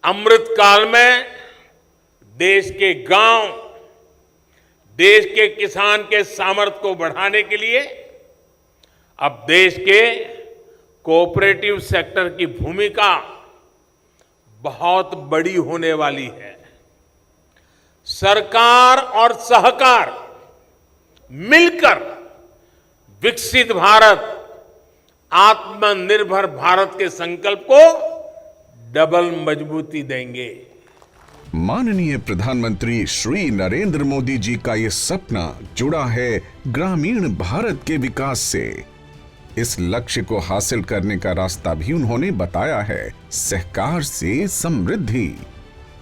अमृत काल में देश के गांव, देश के किसान के सामर्थ्य को बढ़ाने के लिए अब देश के कोऑपरेटिव सेक्टर की भूमिका बहुत बड़ी होने वाली है। सरकार और सहकार मिलकर विकसित भारत, आत्मनिर्भर भारत के संकल्प को डबल मजबूती देंगे। माननीय प्रधानमंत्री श्री नरेंद्र मोदी जी का ये सपना जुड़ा है ग्रामीण भारत के विकास से। इस लक्ष्य को हासिल करने का रास्ता भी उन्होंने बताया है, सहकार से समृद्धि।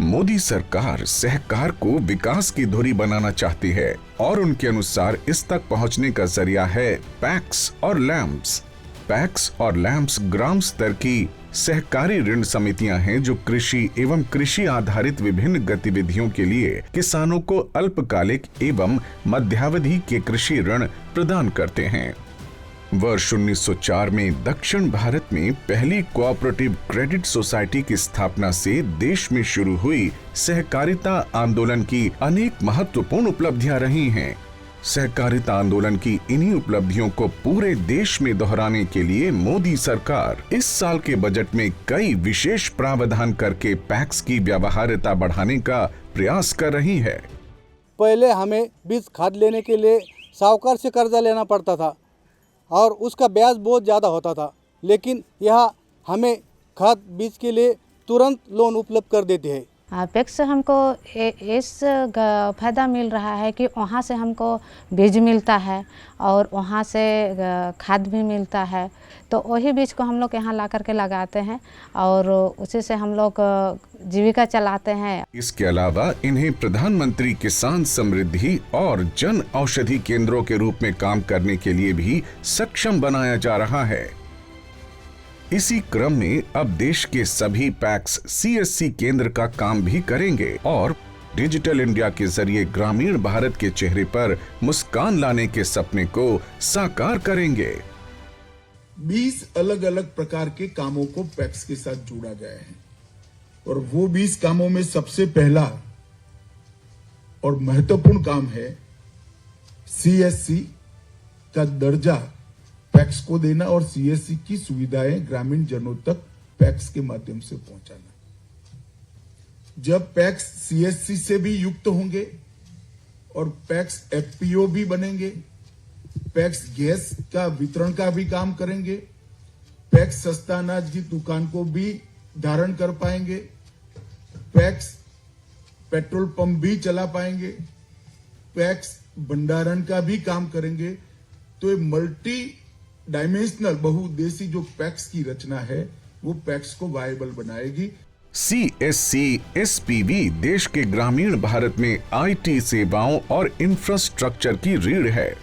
मोदी सरकार सहकार को विकास की धुरी बनाना चाहती है और उनके अनुसार इस तक पहुंचने का जरिया है पैक्स और लैंप्स। पैक्स और लैंप्स ग्राम स्तर की सहकारी ऋण समितियां हैं जो कृषि एवं कृषि आधारित विभिन्न गतिविधियों के लिए किसानों को अल्पकालिक एवं मध्यावधि के कृषि ऋण प्रदान करते हैं। वर्ष 1904 में दक्षिण भारत में पहली कोऑपरेटिव क्रेडिट सोसाइटी की स्थापना से देश में शुरू हुई सहकारिता आंदोलन की अनेक महत्वपूर्ण उपलब्धियां रही हैं। सहकारिता आंदोलन की इन्हीं उपलब्धियों को पूरे देश में दोहराने के लिए मोदी सरकार इस साल के बजट में कई विशेष प्रावधान करके पैक्स की व्यवहार्यता बढ़ाने का प्रयास कर रही है। पहले हमें बीज खाद लेने के लिए साहूकार से कर्जा लेना पड़ता था और उसका ब्याज बहुत ज़्यादा होता था, लेकिन यह हमें खाद बीज के लिए तुरंत लोन उपलब्ध कर देते हैं। पैक्स से हमको इस फ़ायदा मिल रहा है कि वहाँ से हमको बीज मिलता है और वहाँ से खाद भी मिलता है, तो वही बीज को हम लोग यहाँ ला करके लगाते हैं और उसी से हम लोग जीविका चलाते हैं। इसके अलावा इन्हें प्रधानमंत्री किसान समृद्धि और जन औषधि केंद्रों के रूप में काम करने के लिए भी सक्षम बनाया जा रहा है। इसी क्रम में अब देश के सभी पैक्स सीएससी केंद्र का काम भी करेंगे और डिजिटल इंडिया के जरिए ग्रामीण भारत के चेहरे पर मुस्कान लाने के सपने को साकार करेंगे। 20 अलग अलग प्रकार के कामों को पैक्स के साथ जोड़ा गया है और वो 20 कामों में सबसे पहला और महत्वपूर्ण काम है सीएससी का दर्जा पैक्स को देना और सीएससी की सुविधाएं ग्रामीण जनों तक पैक्स के माध्यम से पहुंचाना। जब पैक्स सीएससी से भी युक्त होंगे और पैक्स एफपीओ भी बनेंगे, पैक्स गैस का वितरण का भी काम करेंगे, पैक्स सस्ता अनाज की दुकान को भी धारण कर पाएंगे, पैक्स पेट्रोल पंप भी चला पाएंगे, पैक्स भंडारण का भी काम करेंगे। तो ये मल्टी डायमेंशनल बहुउद्देशीय जो पैक्स की रचना है वो पैक्स को वायबल बनाएगी। सीएससी एसपीवी देश के ग्रामीण भारत में आईटी सेवाओं और इंफ्रास्ट्रक्चर की रीढ़ है।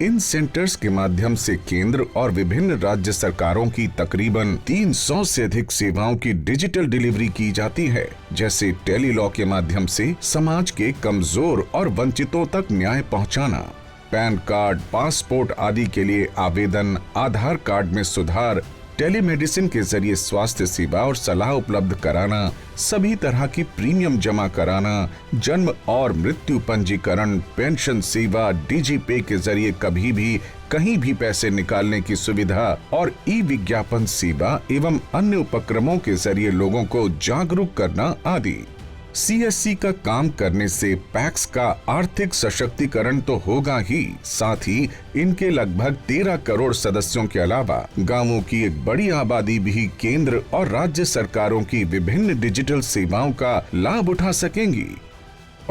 इन सेंटर्स के माध्यम से केंद्र और विभिन्न राज्य सरकारों की तकरीबन 300 से अधिक सेवाओं की डिजिटल डिलीवरी की जाती है, जैसे टेली लॉ के माध्यम से समाज के कमजोर और वंचितों तक न्याय पहुंचाना, पैन कार्ड, पासपोर्ट आदि के लिए आवेदन, आधार कार्ड में सुधार, टेलीमेडिसिन के जरिए स्वास्थ्य सेवा और सलाह उपलब्ध कराना, सभी तरह की प्रीमियम जमा कराना, जन्म और मृत्यु पंजीकरण, पेंशन सेवा, डिजी पे के जरिए कभी भी कहीं भी पैसे निकालने की सुविधा और ई विज्ञापन सेवा एवं अन्य उपक्रमों के जरिए लोगों को जागरूक करना आदि। सीएससी का काम करने से पैक्स का आर्थिक सशक्तिकरण तो होगा ही, साथ ही इनके लगभग 13 करोड़ सदस्यों के अलावा गांवों की एक बड़ी आबादी भी केंद्र और राज्य सरकारों की विभिन्न डिजिटल सेवाओं का लाभ उठा सकेंगी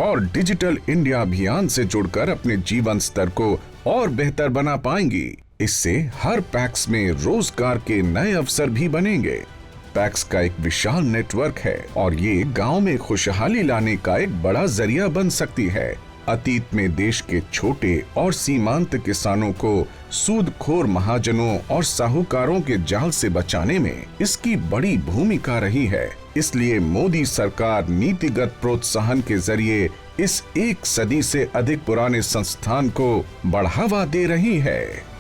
और डिजिटल इंडिया अभियान से जुड़कर अपने जीवन स्तर को और बेहतर बना पाएंगी। इससे हर पैक्स में रोजगार के नए अवसर भी बनेंगे। पैक्स का एक विशाल नेटवर्क है और ये गांव में खुशहाली लाने का एक बड़ा जरिया बन सकती है। अतीत में देश के छोटे और सीमांत किसानों को सूदखोर महाजनों और साहूकारों के जाल से बचाने में इसकी बड़ी भूमिका रही है। इसलिए मोदी सरकार नीतिगत प्रोत्साहन के जरिए इस 1 सदी से अधिक पुराने संस्थान को बढ़ावा दे रही है।